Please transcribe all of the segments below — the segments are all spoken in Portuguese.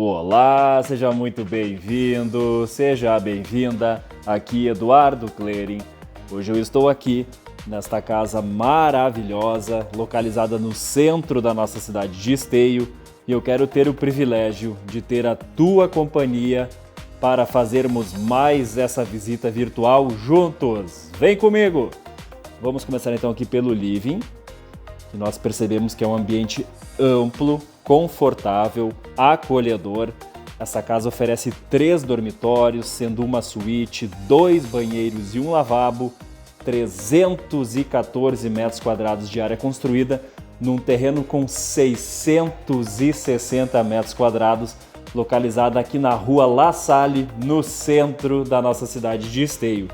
Olá, seja muito bem-vindo, seja bem-vinda. Aqui Eduardo Clerin. Hoje eu estou aqui nesta casa maravilhosa, localizada no centro da nossa cidade de Esteio, e eu quero ter o privilégio de ter a tua companhia para fazermos mais essa visita virtual juntos. Vem comigo! Vamos começar então aqui pelo living, que nós percebemos que é um ambiente amplo, confortável, acolhedor. Essa casa oferece 3 dormitórios, sendo uma suíte, 2 banheiros e um lavabo, 314 metros quadrados de área construída, num terreno com 660 metros quadrados, localizada aqui na rua La Salle, no centro da nossa cidade de Esteio.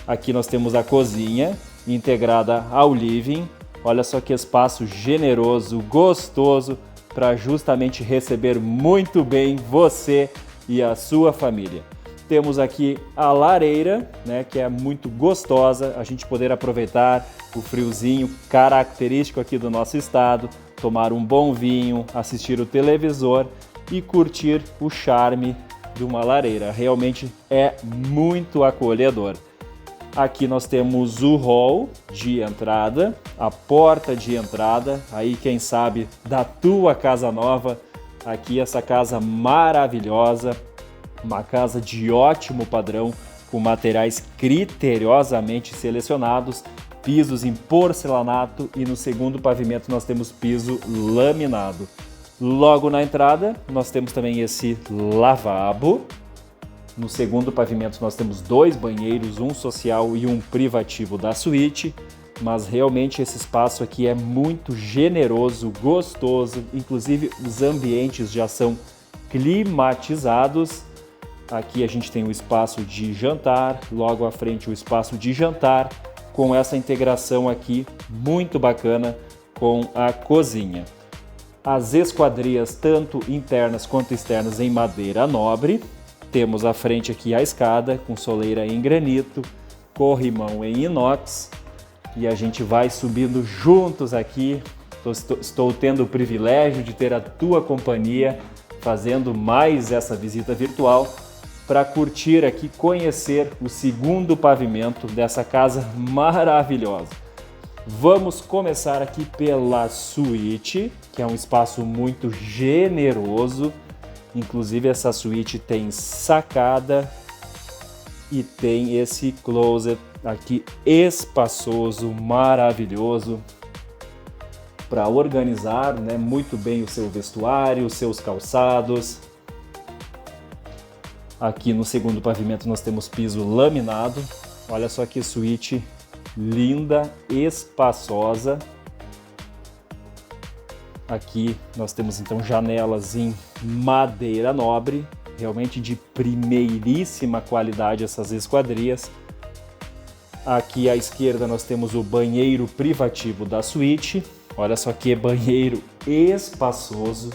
Aqui nós temos a cozinha, integrada ao living. Olha só que espaço generoso, gostoso, para justamente receber muito bem você e a sua família. Temos aqui a lareira, né, que é muito gostosa, a gente poder aproveitar o friozinho característico aqui do nosso estado, tomar um bom vinho, assistir o televisor e curtir o charme de uma lareira. Realmente é muito acolhedor. Aqui nós temos o hall de entrada, a porta de entrada, aí quem sabe da tua casa nova, aqui essa casa maravilhosa, uma casa de ótimo padrão, com materiais criteriosamente selecionados, pisos em porcelanato e no segundo pavimento nós temos piso laminado. Logo na entrada nós temos também esse lavabo. No segundo pavimento nós temos 2 banheiros, um social e um privativo da suíte, mas realmente esse espaço aqui é muito generoso, gostoso, inclusive os ambientes já são climatizados. Aqui a gente tem o espaço de jantar, logo à frente o espaço de jantar, com essa integração aqui muito bacana com a cozinha. As esquadrias, tanto internas quanto externas, em madeira nobre. Temos à frente aqui a escada com soleira em granito, corrimão em inox, e a gente vai subindo juntos aqui. Estou tendo o privilégio de ter a tua companhia, fazendo mais essa visita virtual para curtir aqui, conhecer o segundo pavimento dessa casa maravilhosa. Vamos começar aqui pela suíte, que é um espaço muito generoso. Inclusive essa suíte tem sacada e tem esse closet aqui espaçoso, maravilhoso, para organizar, né, muito bem o seu vestuário, os seus calçados. Aqui no segundo pavimento nós temos piso laminado. Olha só que suíte linda, espaçosa. Aqui nós temos então janelas em madeira nobre, realmente de primeiríssima qualidade essas esquadrias. Aqui à esquerda nós temos o banheiro privativo da suíte. Olha só que banheiro espaçoso,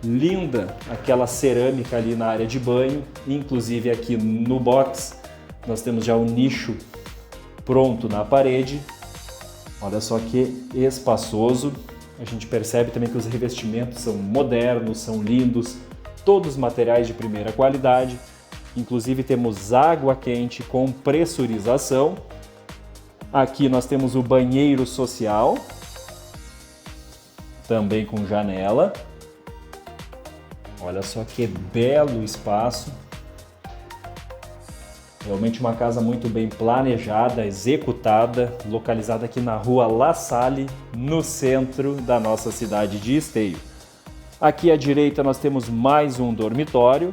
linda aquela cerâmica ali na área de banho. Inclusive aqui no box nós temos já o nicho pronto na parede. Olha só que espaçoso. A gente percebe também que os revestimentos são modernos, são lindos, todos materiais de primeira qualidade. Inclusive temos água quente com pressurização. Aqui nós temos o banheiro social, também com janela. Olha só que belo espaço. Realmente uma casa muito bem planejada, executada, localizada aqui na rua La Salle, no centro da nossa cidade de Esteio. Aqui à direita nós temos mais um dormitório.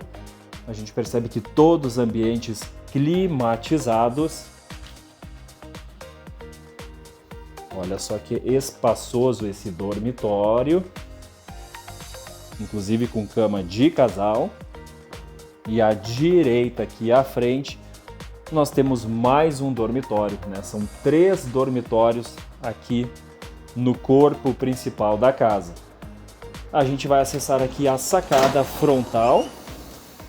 A gente percebe que todos os ambientes climatizados. Olha só que espaçoso esse dormitório, inclusive com cama de casal. E à direita aqui à frente nós temos mais um dormitório, né? São 3 dormitórios aqui no corpo principal da casa. A gente vai acessar aqui a sacada frontal.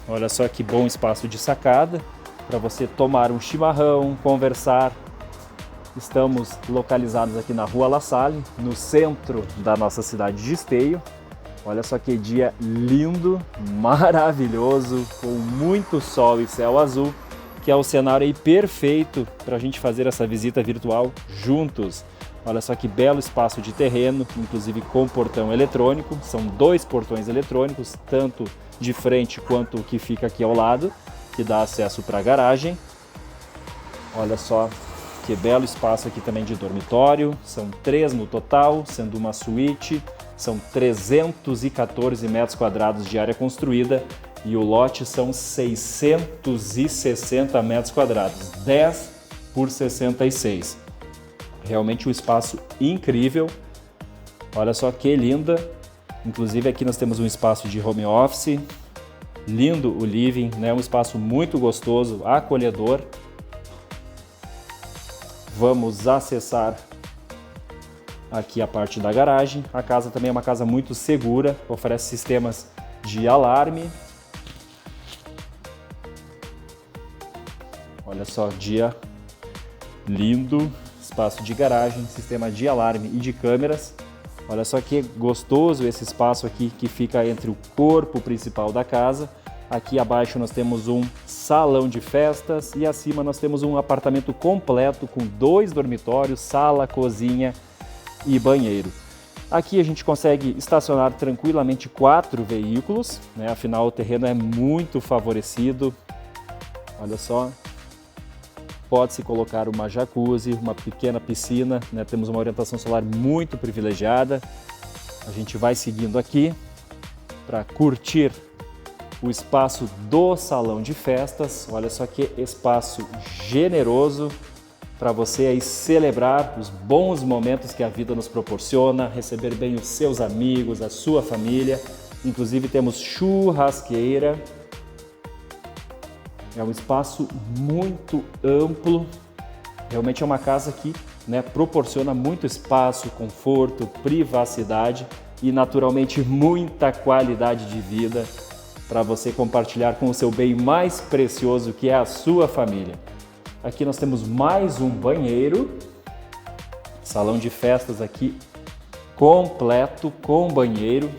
Olha só que bom espaço de sacada para você tomar um chimarrão, conversar. Estamos localizados aqui na rua La Salle, no centro da nossa cidade de Esteio. Olha só que dia lindo, maravilhoso, com muito sol e céu azul, que é o cenário aí perfeito para a gente fazer essa visita virtual juntos. Olha só que belo espaço de terreno, inclusive com portão eletrônico. São 2 portões eletrônicos, tanto de frente quanto o que fica aqui ao lado, que dá acesso para a garagem. Olha só que belo espaço aqui também de dormitório. São 3 no total, sendo uma suíte. São 314 metros quadrados de área construída e o lote são 660 metros quadrados, 10 por 66. Realmente um espaço incrível. Olha só que linda. Inclusive aqui nós temos um espaço de home office. Lindo o living, né? Um espaço muito gostoso, acolhedor. Vamos acessar aqui a parte da garagem. A casa também é uma casa muito segura, oferece sistemas de alarme. Olha só, dia lindo, espaço de garagem, sistema de alarme e de câmeras. Olha só que gostoso esse espaço aqui que fica entre o corpo principal da casa. Aqui abaixo nós temos um salão de festas e acima nós temos um apartamento completo com 2 dormitórios, sala, cozinha e banheiro. Aqui a gente consegue estacionar tranquilamente 4 veículos, né? Afinal o terreno é muito favorecido. Olha só, pode-se colocar uma jacuzzi, uma pequena piscina, né? Temos uma orientação solar muito privilegiada. A gente vai seguindo aqui para curtir o espaço do salão de festas. Olha só que espaço generoso para você aí celebrar os bons momentos que a vida nos proporciona, receber bem os seus amigos, a sua família. Inclusive temos churrasqueira. É um espaço muito amplo. Realmente é uma casa que, né, proporciona muito espaço, conforto, privacidade e naturalmente muita qualidade de vida para você compartilhar com o seu bem mais precioso, que é a sua família. Aqui nós temos mais um banheiro, salão de festas aqui completo com banheiro,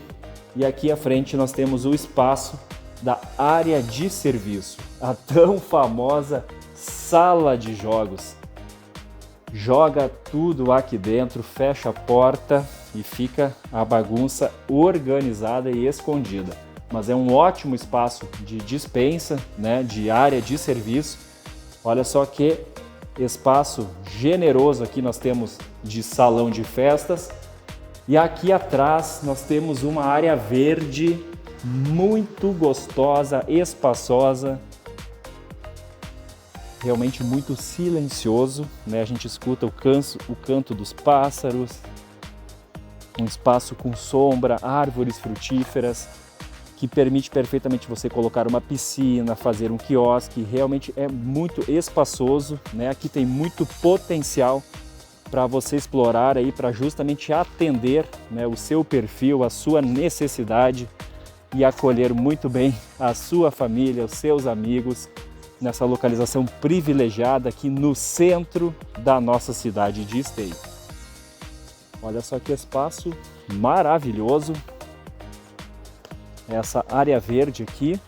e aqui à frente nós temos o espaço da área de serviço, a tão famosa sala de jogos. Joga tudo aqui dentro, fecha a porta e fica a bagunça organizada e escondida. Mas é um ótimo espaço de dispensa, né, de área de serviço. Olha só que espaço generoso aqui nós temos de salão de festas. E aqui atrás nós temos uma área verde muito gostosa, espaçosa. Realmente muito silencioso, né? A gente escuta o canto dos pássaros. Um espaço com sombra, árvores frutíferas, que permite perfeitamente você colocar uma piscina, fazer um quiosque. Realmente é muito espaçoso, né? Aqui tem muito potencial para você explorar aí, para justamente atender, né, o seu perfil, a sua necessidade e acolher muito bem a sua família, os seus amigos, nessa localização privilegiada aqui no centro da nossa cidade de Esteio. Olha só que espaço maravilhoso. Essa área verde aqui,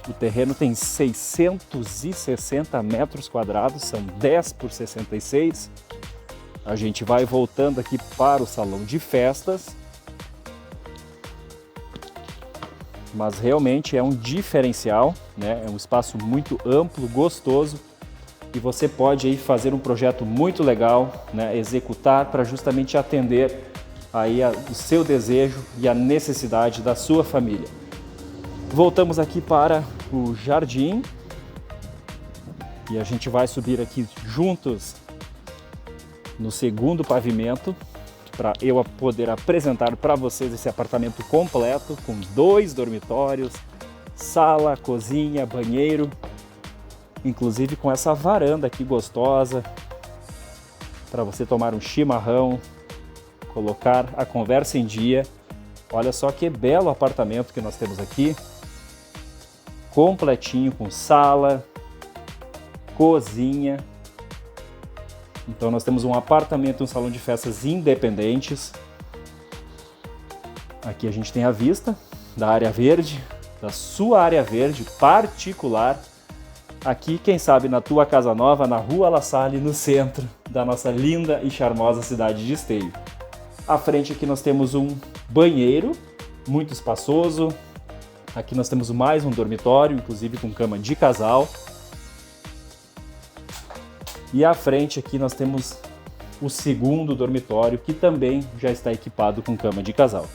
o terreno tem 660 metros quadrados, são 10 por 66. A gente vai voltando aqui para o salão de festas. Mas realmente é um diferencial, né? É um espaço muito amplo, gostoso, e você pode aí fazer um projeto muito legal, né? Executar para justamente atender aí o seu desejo e a necessidade da sua família. Voltamos aqui para o jardim e a gente vai subir aqui juntos no segundo pavimento para eu poder apresentar para vocês esse apartamento completo com 2 dormitórios, sala, cozinha, banheiro, inclusive com essa varanda aqui gostosa para você tomar um chimarrão, colocar a conversa em dia. Olha só que belo apartamento que nós temos aqui, completinho com sala, cozinha. Então nós temos um apartamento e um salão de festas independentes. Aqui a gente tem a vista da área verde, da sua área verde particular. Aqui, quem sabe, na tua casa nova, na Rua La Salle, no centro da nossa linda e charmosa cidade de Esteio. À frente aqui nós temos um banheiro, muito espaçoso. Aqui nós temos mais um dormitório, inclusive com cama de casal. E à frente aqui nós temos o segundo dormitório, que também já está equipado com cama de casal.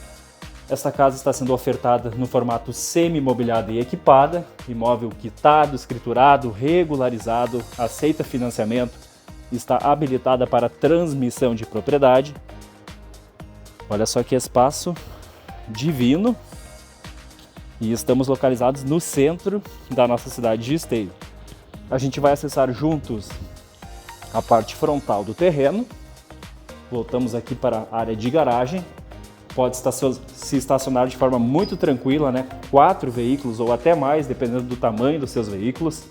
Esta casa está sendo ofertada no formato semi-mobiliada e equipada, imóvel quitado, escriturado, regularizado, aceita financiamento, está habilitada para transmissão de propriedade. Olha só que espaço divino, e estamos localizados no centro da nossa cidade de Esteio. A gente vai acessar juntos a parte frontal do terreno. Voltamos aqui para a área de garagem. Pode se estacionar de forma muito tranquila, né? 4 veículos ou até mais, dependendo do tamanho dos seus veículos.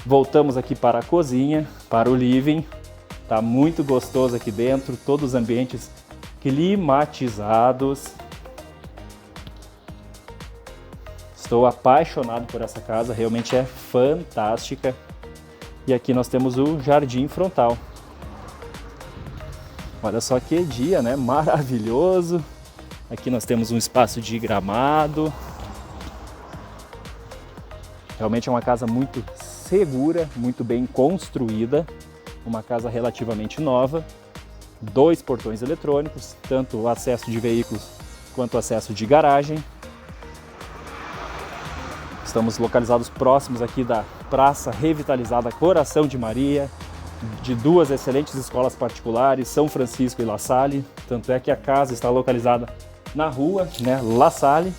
Voltamos aqui para a cozinha, para o living. Tá muito gostoso aqui dentro, todos os ambientes climatizados. Estou apaixonado por essa casa, realmente é fantástica. E aqui nós temos o jardim frontal. Olha só que dia, né? Maravilhoso. Aqui nós temos um espaço de gramado. Realmente é uma casa muito segura, muito bem construída. Uma casa relativamente nova. 2 portões eletrônicos, tanto o acesso de veículos quanto o acesso de garagem. Estamos localizados próximos aqui da Praça Revitalizada Coração de Maria, de 2 excelentes escolas particulares, São Francisco e La Salle. Tanto é que a casa está localizada na rua, né, La Salle.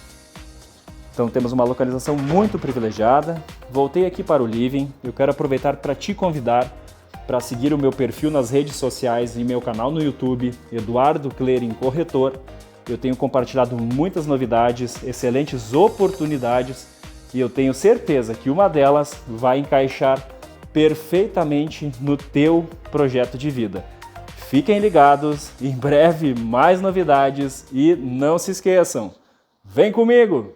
Então temos uma localização muito privilegiada. Voltei aqui para o living. Eu quero aproveitar para te convidar para seguir o meu perfil nas redes sociais e meu canal no YouTube, Eduardo Clerin Corretor. Eu tenho compartilhado muitas novidades, excelentes oportunidades, e eu tenho certeza que uma delas vai encaixar perfeitamente no teu projeto de vida. Fiquem ligados, em breve mais novidades, e não se esqueçam, vem comigo!